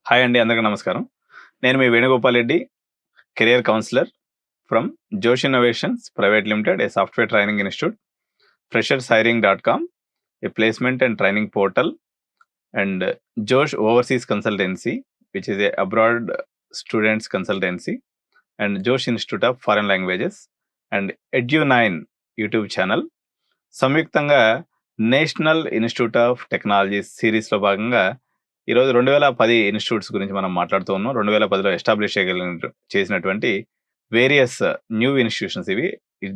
Hi అండి. అందరికీ నమస్కారం. నేను మీ Venugopal Reddy, career counsellor from Josh innovations private limited, a software training institute, freshershiring.com, a placement and training portal, and Josh Overseas Consultancy, which is a abroad students consultancy, and Josh Institute of Foreign Languages, and Edu9 YouTube channel సంయుక్తంగా national institute of technology సిరీస్లో భాగంగా ఈరోజు 2010 institutes గురించి మనం మాట్లాడుతూ ఉన్నాం. 2010లో establish చేసినటువంటి various new institutions ఇవి.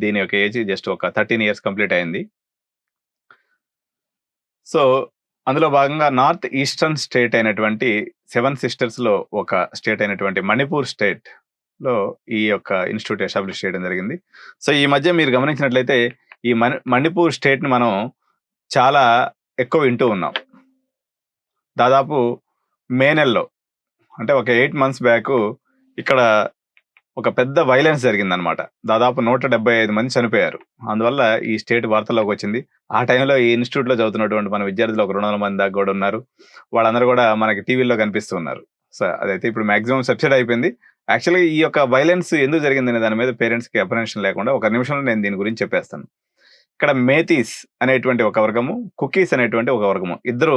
దీని యొక్క ఏజ్ జస్ట్ ఒక 13 ఇయర్స్ కంప్లీట్ అయింది. సో అందులో భాగంగా నార్త్ ఈస్టర్న్ స్టేట్ అయినటువంటి 7 సిస్టర్స్లో ఒక స్టేట్ అయినటువంటి మణిపూర్ స్టేట్లో ఈ యొక్క ఇన్స్టిట్యూట్ ఎస్టాబ్లిష్ చేయడం జరిగింది. సో ఈ మధ్య మీరు గమనించినట్లయితే ఈ మణిపూర్ స్టేట్ని మనం చాలా ఎక్కువ వింటూ ఉన్నాం. దాదాపు మే నెలలో అంటే ఒక 8 months బ్యాక్ ఇక్కడ ఒక పెద్ద వైలెన్స్ జరిగిందనమాట. దాదాపు 175 మంది చనిపోయారు. అందువల్ల ఈ స్టేట్ వార్తల్లోకి వచ్చింది. ఆ టైంలో ఈ ఇన్స్టిట్యూట్లో చదువుతున్నటువంటి మన విద్యార్థులు ఒక 200 మంది దాకా కూడా ఉన్నారు. వాళ్ళందరూ కూడా మనకి టీవీలో కనిపిస్తూ ఉన్నారు. సో అదైతే ఇప్పుడు మాక్సిమం సబ్సిడీ అయిపోయింది. యాక్చువల్గా ఈ యొక్క వైలెన్స్ ఎందుకు జరిగిందనే దాని మీద పేరెంట్స్కి అప్రహెన్షన్ లేకుండా ఒక నిమిషంలో నేను దీని గురించి చెప్పేస్తాను. ఇక్కడ మేతీస్ అనేటువంటి ఒక వర్గము, కుకీస్ అనేటువంటి ఒక వర్గము, ఇద్దరు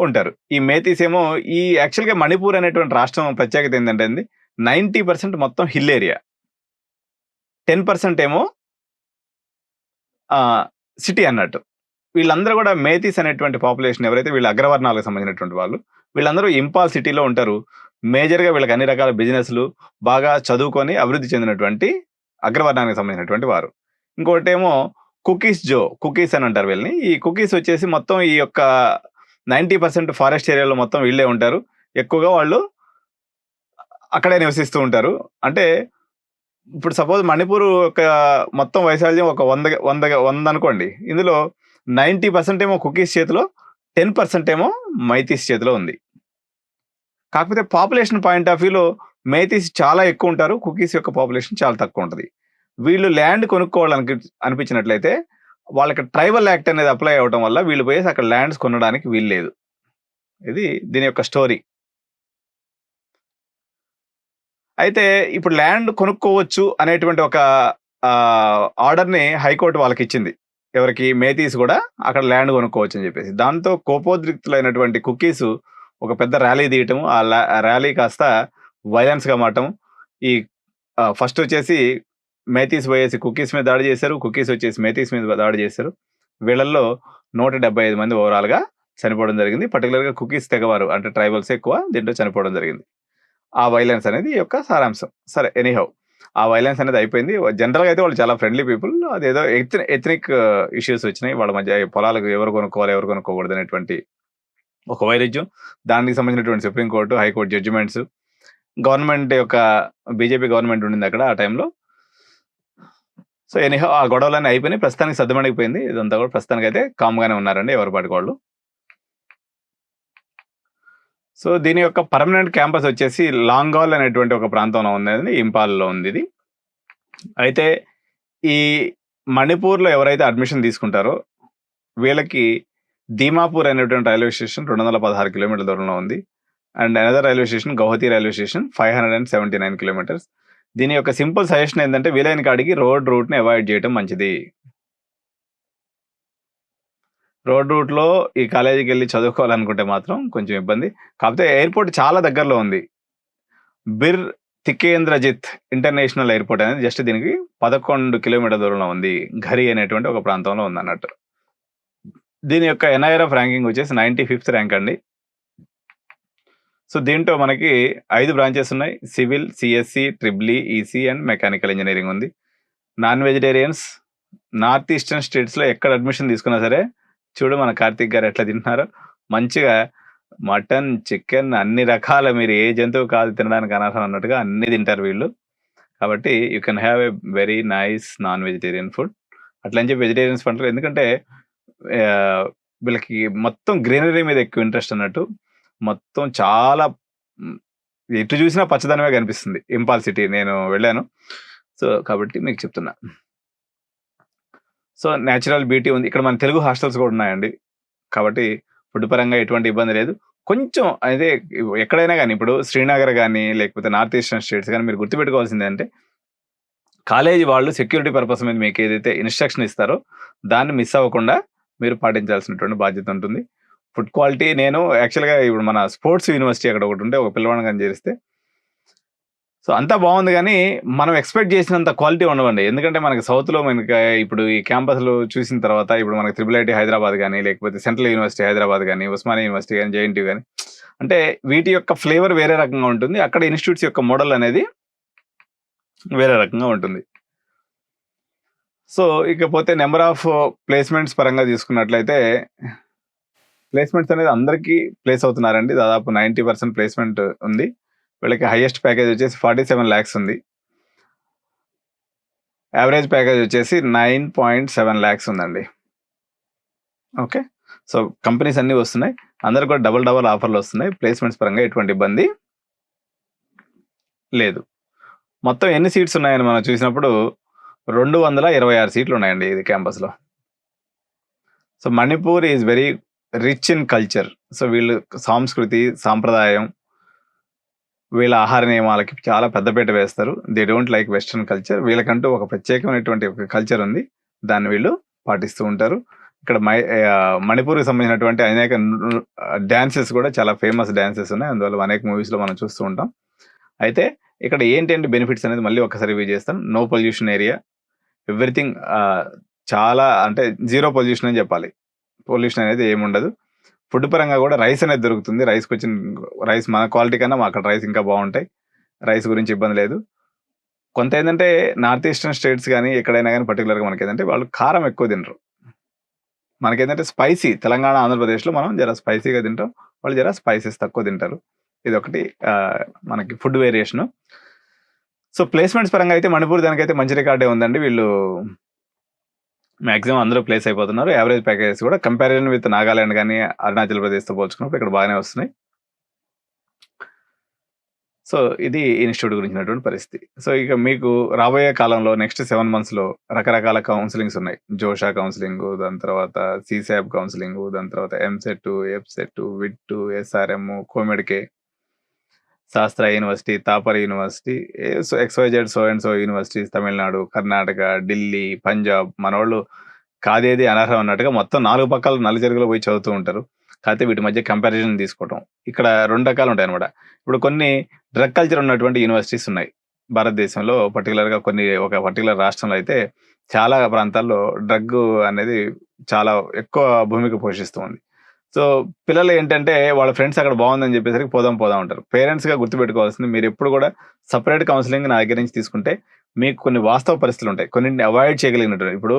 ఉంటారు. ఈ మేతీస్ ఏమో ఈ యాక్చువల్గా మణిపూర్ అనేటువంటి రాష్ట్రం ప్రత్యేకత ఏంటంటే 90% మొత్తం హిల్ ఏరియా, 10% ఏమో సిటీ అన్నట్టు. వీళ్ళందరూ కూడా మేతీస్ అనేటువంటి పాపులేషన్ ఎవరైతే వీళ్ళ అగ్రవర్ణాలకు సంబంధించినటువంటి వాళ్ళు, వీళ్ళందరూ ఇంపాల్ సిటీలో ఉంటారు. మేజర్గా వీళ్ళకి అన్ని రకాల బిజినెస్లు, బాగా చదువుకొని అభివృద్ధి చెందినటువంటి అగ్రవర్ణానికి సంబంధించినటువంటి వారు. ఇంకోటేమో కుకీస్ అని అంటారు వీళ్ళని. ఈ కుకీస్ వచ్చేసి మొత్తం ఈ యొక్క 90% ఫారెస్ట్ ఏరియాలో మొత్తం వీళ్ళే ఉంటారు. ఎక్కువగా వాళ్ళు అక్కడే నివసిస్తూ ఉంటారు. అంటే ఇప్పుడు సపోజ్ మణిపూర్ ఒక మొత్తం వైశాల్యం ఒక 100 అనుకోండి. ఇందులో 90% ఏమో కుకీస్ చేతిలో, 10% ఏమో మైతీస్ చేతిలో ఉంది. కాకపోతే పాపులేషన్ పాయింట్ ఆఫ్ వ్యూలో మైతీస్ చాలా ఎక్కువ ఉంటారు, కుకీస్ యొక్క పాపులేషన్ చాలా తక్కువ ఉంటుంది. వీళ్ళు ల్యాండ్ కొనుక్కోవాలని అనిపించినట్లయితే వాళ్ళకి ట్రైబల్ యాక్ట్ అనేది అప్లై అవ్వడం వల్ల వీళ్ళు పోయేసి అక్కడ ల్యాండ్స్ కొనడానికి వీల్లేదు. ఇది దీని యొక్క స్టోరీ. అయితే ఇప్పుడు ల్యాండ్ కొనుక్కోవచ్చు అనేటువంటి ఒక ఆర్డర్ని హైకోర్టు వాళ్ళకి ఇచ్చింది. ఎవరికి? మేతీస్ కూడా అక్కడ ల్యాండ్ కొనుక్కోవచ్చు అని చెప్పేసి. దాంతో కోపోద్రిక్తులైనటువంటి కుకీస్ ఒక పెద్ద ర్యాలీ తీయటం, ఆ ర్యాలీ కాస్త వైలెన్స్గా మారటం. ఈ ఫస్ట్ వచ్చేసి మేతీస్ పోయేసి కుకీస్ మీద దాడి చేశారు, కుకీస్ వచ్చేసి మేతీస్ మీద దాడి చేశారు. వీళ్ళల్లో 175 మంది ఓవరాల్గా చనిపోవడం జరిగింది. పర్టికులర్గా కుకీస్ తెగవారు, అంటే ట్రైబల్స్ ఎక్కువ దీంట్లో చనిపోవడం జరిగింది. ఆ వైలెన్స్ అనేది ఈ యొక్క సారాంశం. సరే, ఎనీహౌ ఆ వైలెన్స్ అనేది అయిపోయింది. జనరల్గా అయితే వాళ్ళు చాలా ఫ్రెండ్లీ పీపుల్. అదేదో ఎథనిక్ ఇష్యూస్ వచ్చినాయి వాళ్ళ మధ్య. పొలాలకు ఎవరు కొనుక్కోవాలి, ఎవరు కొనుక్కోకూడదు అనేటువంటి ఒక వైరుధ్యం. దానికి సంబంధించినటువంటి సుప్రీంకోర్టు, హైకోర్టు జడ్జిమెంట్స్, గవర్నమెంట్ యొక్క బీజేపీ గవర్నమెంట్ ఉండింది అక్కడ ఆ టైంలో. సో ఎనీహౌ ఆ గొడవలన్నీ అయిపోయినాయి. ప్రస్తుతానికి సర్దుమణిగిపోయింది ఇదంతా కూడా. ప్రస్తుతానికి అయితే కామ్గానే ఉన్నారండి ఎవరి పాటికి వాళ్ళు. సో దీని యొక్క పర్మనెంట్ క్యాంపస్ వచ్చేసి లాంగాల్ అనేటువంటి ఒక ప్రాంతంలో ఉంది, ఇంపాల్లో ఉంది ఇది. అయితే ఈ మణిపూర్లో ఎవరైతే అడ్మిషన్ తీసుకుంటారో వీళ్ళకి దీమాపూర్ అనేటువంటి రైల్వే స్టేషన్ 216 కిలోమీటర్ల దూరంలో ఉంది. And another railway station Guwahati railway station 579 kilometres. దీని యొక్క సింపుల్ సజెషన్ ఏంటంటే వీలైన కాడికి రోడ్ రూట్ని అవాయిడ్ చేయడం మంచిది. రోడ్ రూట్లో ఈ కాలేజీకి వెళ్ళి చదువుకోవాలనుకుంటే మాత్రం కొంచెం ఇబ్బంది. కాకపోతే ఎయిర్పోర్ట్ చాలా దగ్గరలో ఉంది. బిర్ తికేంద్రజిత్ ఇంటర్నేషనల్ ఎయిర్పోర్ట్ అనేది జస్ట్ దీనికి 11 కిలోమీటర్ల దూరంలో ఉంది. ఘరి అనేటువంటి ఒక ప్రాంతంలో ఉంది అన్నట్టు. దీని యొక్క NIRF ర్యాంకింగ్ వచ్చేసి 95th ర్యాంక్ అండి. సో దీంట్లో మనకి 5 బ్రాంచెస్ ఉన్నాయి. Civil, CSC, triple EC and mechanical engineering ఉంది. నాన్ వెజిటేరియన్స్ నార్త్ ఈస్టర్న్ స్టేట్స్లో ఎక్కడ అడ్మిషన్ తీసుకున్నా సరే, చూడు మన కార్తిక్ గారు ఎట్లా తింటున్నారో, మంచిగా మటన్, చికెన్ అన్ని రకాల, మీరు ఏ జంతువు కాదు తినడానికి అనర్హం అన్నట్టుగా అన్ని తింటారు వీళ్ళు. కాబట్టి you can have a very nice non vegetarian food. అట్లా అని చెప్పి వెజిటేరియన్స్ పంటారు, ఎందుకంటే వీళ్ళకి మొత్తం గ్రీనరీ మీద ఎక్కువ ఇంట్రెస్ట్ అన్నట్టు. మొత్తం చాలా ఎటు చూసినా పచ్చదనమే కనిపిస్తుంది ఇంపాల్ సిటీ. నేను వెళ్ళాను, సో కాబట్టి మీకు చెప్తున్నా. సో న్యాచురల్ బ్యూటీ ఉంది ఇక్కడ. మన తెలుగు హాస్టల్స్ కూడా ఉన్నాయండి, కాబట్టి ఫుడ్ పరంగా ఎటువంటి ఇబ్బంది లేదు. కొంచెం అదే ఎక్కడైనా గానీ, ఇప్పుడు శ్రీనగర్ గానీ, లేకపోతే నార్త్ ఈస్టర్న్ స్టేట్స్ గానీ మీరు గుర్తుపెట్టుకోవాల్సిందేంటంటే, కాలేజీ వాళ్ళు సెక్యూరిటీ పర్పస్ మీద మీకేదైతే ఇన్‌స్ట్రక్షన్ ఇస్తారో, దాన్ని మిస్ అవ్వకుండా మీరు పాటించాల్సినటువంటి బాధ్యత ఉంటుంది. ఫుడ్ క్వాలిటీ నేను యాక్చువల్‌గా ఇప్పుడు మన స్పోర్ట్స్ యూనివర్సిటీ అక్కడ ఒకటుంటే, ఒక పిల్లవాడిని గాని చేరిస్తే సో, అంతా బావుంది గానీ, మనం ఎక్స్‌పెక్ట్ జేసినంత క్వాలిటీ ఉండవండి. ఎందుకంటే, మనకి సౌత్‌లో ఇప్పుడు ఈ క్యాంపస్‌లు చూసిన తర్వాత, ఇప్పుడు మనకి త్రిపుల్ ఐటీ హైదరాబాద్ గాని, లేకపోతే సెంట్రల్ యూనివర్సిటీ హైదరాబాద్ గాని, ఉస్మానియా యూనివర్సిటీ గాని, జేఎన్‌టీయూ గాని, అంటే వీటి యొక్క ఫ్లేవర్ వేరే రకంగా ఉంటుంది. అక్కడ ఇన్‌స్టిట్యూట్స్ యొక్క మోడల్ అనేది వేరే రకంగా ఉంటుంది. సో, ఇకపోతే నంబర్ ఆఫ్ ప్లేస్‌మెంట్స్ పరంగా తీసుకున్నట్లయితే, ప్లేస్‌మెంట్స్ అనేది అందరికీ ప్లేస్ అవుతున్నారండి. దాదాపు 90% ప్లేస్‌మెంట్ ఉంది. వీళ్ళకి హైయెస్ట్ ప్యాకేజ్ వచ్చేసి 47 లాక్స్ ఉంది. యావరేజ్ ప్యాకేజ్ వచ్చేసి 9.7 లాక్స్ ఉందండి. ఓకే. సో, కంపెనీస్ అన్నీ వస్తున్నాయి. అందరికి కూడా డబుల్ ఆఫర్‌లు వస్తున్నాయి. ప్లేస్‌మెంట్స్ పరంగా ఎటువంటి ఇబ్బంది లేదు. మొత్తం ఎన్ని సీట్స్ ఉన్నాయని మనం చూసినప్పుడు 226 సీట్లు ఉన్నాయండి ఇది క్యాంపస్‌లో. So, Manipur is very rich in culture. So, వీళ్ళు సంస్కృతి, సాంప్రదాయం, వీళ్ళ ఆహార నియమాలకి చాలా పెద్దపీట వేస్తారు. They don't like western culture. వీళ్ళకంటూ ఒక ప్రత్యేకమైనటువంటి ఒక కల్చర్ ఉంది. దాన్ని వీళ్ళు పాటిస్తూ ఉంటారు. ఇక్కడ మణిపూర్‌కి సంబంధించినటువంటి అనేక డాన్సెస్ కూడా చాలా ఫేమస్ డాన్సెస్ ఉన్నాయి. అందువల్ల అనేక మూవీస్‌లో మనం చూస్తూ ఉంటాం. అయితే ఇక్కడ ఏంటంటే బెనిఫిట్స్ అనేది మళ్ళీ ఒక్కసారి రివ్యూ చేస్తాను. No pollution area. ఎవ్రీథింగ్ చాలా అంటే జీరో పొల్యూషన్ అని చెప్పాలి. పొల్యూషన్ అనేది ఏముండదు. ఫుడ్ పరంగా కూడా రైస్ అనేది దొరుకుతుంది. రైస్ మన క్వాలిటీ కన్నా అక్కడ రైస్ ఇంకా బాగుంటాయి. రైస్ గురించి ఇబ్బంది లేదు. కొంత ఏంటంటే నార్త్ ఈస్టర్న్ స్టేట్స్ కానీ ఎక్కడైనా కానీ పర్టికులర్గా మనకి ఏంటంటే వాళ్ళు కారం ఎక్కువ తినరు. మనకేంటంటే స్పైసీ తెలంగాణ, ఆంధ్రప్రదేశ్‌లో మనం జర స్పైసీగా తింటాం. వాళ్ళు జర స్పైసెస్ తక్కువ తింటారు. ఇదొకటి మనకి ఫుడ్ వేరియేషను. సో, ప్లేస్‌మెంట్స్ పరంగా అయితే మణిపూర్ దానికైతే మంచి రికార్డే ఉందండి. వీళ్ళు మాక్సిమం అందరూ ప్లేస్ అయిపోతున్నారు. యావరేజ్ ప్యాకేజెస్ కూడా కంపారిజన్ విత్ నాగాలాండ్ గాని, అరుణాచల్ ప్రదేశ్‌తో పోల్చుకున్నప్పుడు ఇక్కడ బాగానే వస్తున్నాయి. సో, ఇది ఇన్‌స్టిట్యూట్ గురించినటువంటి పరిస్థితి. సో, ఇక మీకు రాబోయే కాలంలో నెక్స్ట్ 7 మంత్స్‌లో రకరకాల కౌన్సెలింగ్స్ ఉన్నాయి. జోషా కౌన్సెలింగు, దాని తర్వాత సీసాబ్ కౌన్సెలింగు, దాని తర్వాత ఎంసెట్, ఎఫ్సెట్, VIT, SRM, COMEDK, Sastra university, Thapar university, XYZ so and so universities Tamil Nadu, Karnataka, Delhi, Punjab మనోళ్ళు కాదేది అనర్హం అన్నట్టుగా మొత్తం 4 పక్కల నలుచెరుగులో పోయి చదువుతూ ఉంటారు. కాకపోతే వీటి మధ్య కంపారిజన్ తీసుకోవటం. ఇక్కడ 2 రకాలు ఉంటాయన్నమాట. ఇప్పుడు కొన్ని డ్రగ్ కల్చర్ ఉన్నటువంటి యూనివర్సిటీస్ ఉన్నాయి. భారతదేశంలో పర్టిక్యులర్‌గా ఒక పర్టిక్యులర్ రాష్ట్రంలో అయితే చాలా ప్రాంతాల్లో డ్రగ్ అనేది చాలా ఎక్కువ భూమిక పోషిస్తూ ఉంది. సో, పిల్లలు ఏంటంటే వాళ్ళ ఫ్రెండ్స్ అక్కడ బాగుందని చెప్పేసరికి పోదాం అంటారు. పేరెంట్స్‌గా గుర్తుపెట్టుకోవాల్సింది మీరెప్పుడు కూడా సెపరేట్ కౌన్సెలింగ్ నా దగ్గర నుంచి తీసుకుంటే మీకు కొన్ని వాస్తవ పరిస్థితులు ఉంటాయి. కొన్నింటిని అవాయిడ్ చేయగలిగినటువంటి ఇప్పుడు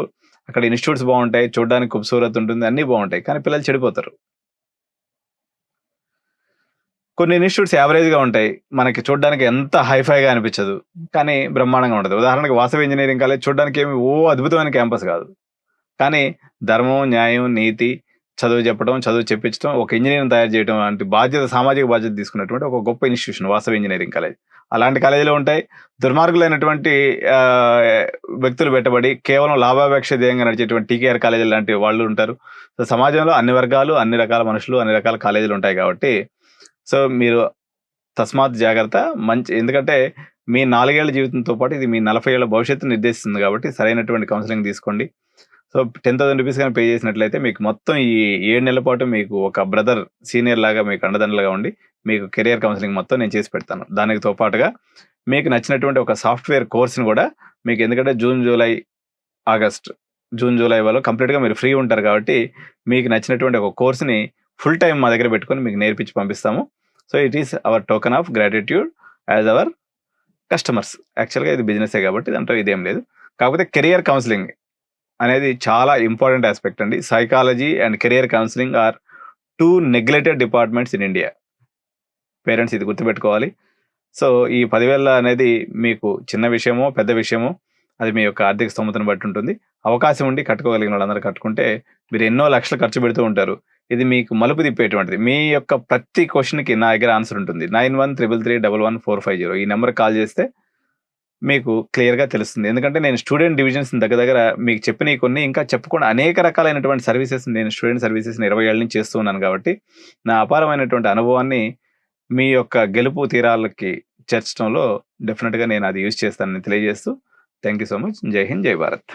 అక్కడ ఇన్‌స్టిట్యూట్స్ బాగుంటాయి. చూడడానికి ఖూబ్సూరత్ ఉంటుంది. అన్నీ బాగుంటాయి. కానీ పిల్లలు చెడిపోతారు. కొన్ని ఇన్‌స్టిట్యూట్స్ యావరేజ్‌గా ఉంటాయి. మనకి చూడడానికి ఎంత హైఫైగా అనిపించదు. కానీ బ్రహ్మాండంగా ఉంటది. ఉదాహరణకు వాసవి ఇంజినీరింగ్ కాలేజ్ చూడడానికి అద్భుతమైన క్యాంపస్ కాదు. కానీ ధర్మం, న్యాయం, నీతి, చదువు చెప్పడం, చదువు చెప్పించడం, ఒక ఇంజినీర్‌ని తయారు చేయడం లాంటి సామాజిక బాధ్యత తీసుకున్నటువంటి ఒక గొప్ప ఇన్‌స్టిట్యూషన్ వాసవి ఇంజినీరింగ్ కాలేజ్. అలాంటి కాలేజీలు ఉంటాయి. దుర్మార్గులైనటువంటి వ్యక్తులు పెట్టబడి కేవలం లాభాపేక్ష ధ్యేయంగా నడిచేటువంటి టీకేఆర్ కాలేజీలు లాంటి వాళ్ళు ఉంటారు. సో, సమాజంలో అన్ని వర్గాలు, అన్ని రకాల మనుషులు, అన్ని రకాల కాలేజీలు ఉంటాయి కాబట్టి సో, మీరు తస్మాత్ జాగ్రత్త. ఎందుకంటే మీ 4 ఏళ్ల జీవితంతో పాటు ఇది మీ 40 ఏళ్ల భవిష్యత్తును నిర్దేశిస్తుంది కాబట్టి సరైనటువంటి కౌన్సెలింగ్ తీసుకోండి. సో, ₹10,000 గాని పే చేసినట్లయితే మీకు మొత్తం ఈ 7 నెలల పాటు మీకు ఒక బ్రదర్, సీనియర్ లాగా మీకు అండదండలుగా ఉండి మీకు కెరియర్ కౌన్సెలింగ్ మొత్తం నేను చేసి పెడతాను. దానితో పాటుగా మీకు నచ్చినటువంటి ఒక సాఫ్ట్‌వేర్ కోర్స్‌ని కూడా మీకు ఎందుకంటే జూన్, జూలైలో కంప్లీట్‌గా మీరు ఫ్రీ ఉంటారు కాబట్టి మీకు నచ్చినటువంటి ఒక కోర్స్‌ని ఫుల్ టైమ్ మా దగ్గర పెట్టుకొని మీకు నేర్పించి పంపిస్తాము. So, it is our token of gratitude as our customers. యాక్చువల్‌గా ఇది బిజినెసే కాబట్టి దాంట్లో ఇదేం లేదు. కాకపోతే కెరియర్ కౌన్సెలింగ్ అనేది చాలా ఇంపార్టెంట్ ఆస్పెక్ట్ అండి. Psychology and career counselling are 2 neglected departments in India. Parents ఇది గుర్తుపెట్టుకోవాలి. సో, ఈ 10,000 అనేది మీకు చిన్న విషయమో, పెద్ద విషయమో అది మీ యొక్క ఆర్థిక స్తోమతను బట్టి ఉంటుంది. అవకాశం ఉండి కట్టుకోగలిగిన వాళ్ళందరూ కట్టుకుంటే మీరు ఎన్నో లక్షలు ఖర్చు పెడుతూ ఉంటారు. ఇది మీకు మలుపు తిప్పేటువంటిది. మీ యొక్క ప్రతి క్వెషన్‌కి నా దగ్గర ఆన్సర్ ఉంటుంది. 9133311450 ఈ నెంబర్‌కి కాల్ చేస్తే మీకు క్లియర్‌గా తెలుస్తుంది. ఎందుకంటే నేను స్టూడెంట్ డివిజన్స్ దగ్గర దగ్గర మీకు చెప్పినయి కొన్ని ఇంకా చెప్పకుండా అనేక రకాలైనటువంటి సర్వీసెస్ నేను స్టూడెంట్ సర్వీసెస్‌ని 20 ఏళ్ల నుంచి చేస్తూ ఉన్నాను కాబట్టి, నా అపారమైనటువంటి అనుభవాన్ని మీ యొక్క గెలుపు తీరాలకి చేర్చడంలో డెఫినిట్‌గా నేను అది యూజ్ చేస్తానని తెలియజేస్తూ థాంక్ యూ సో మచ్. జై హింద్, జై భారత్.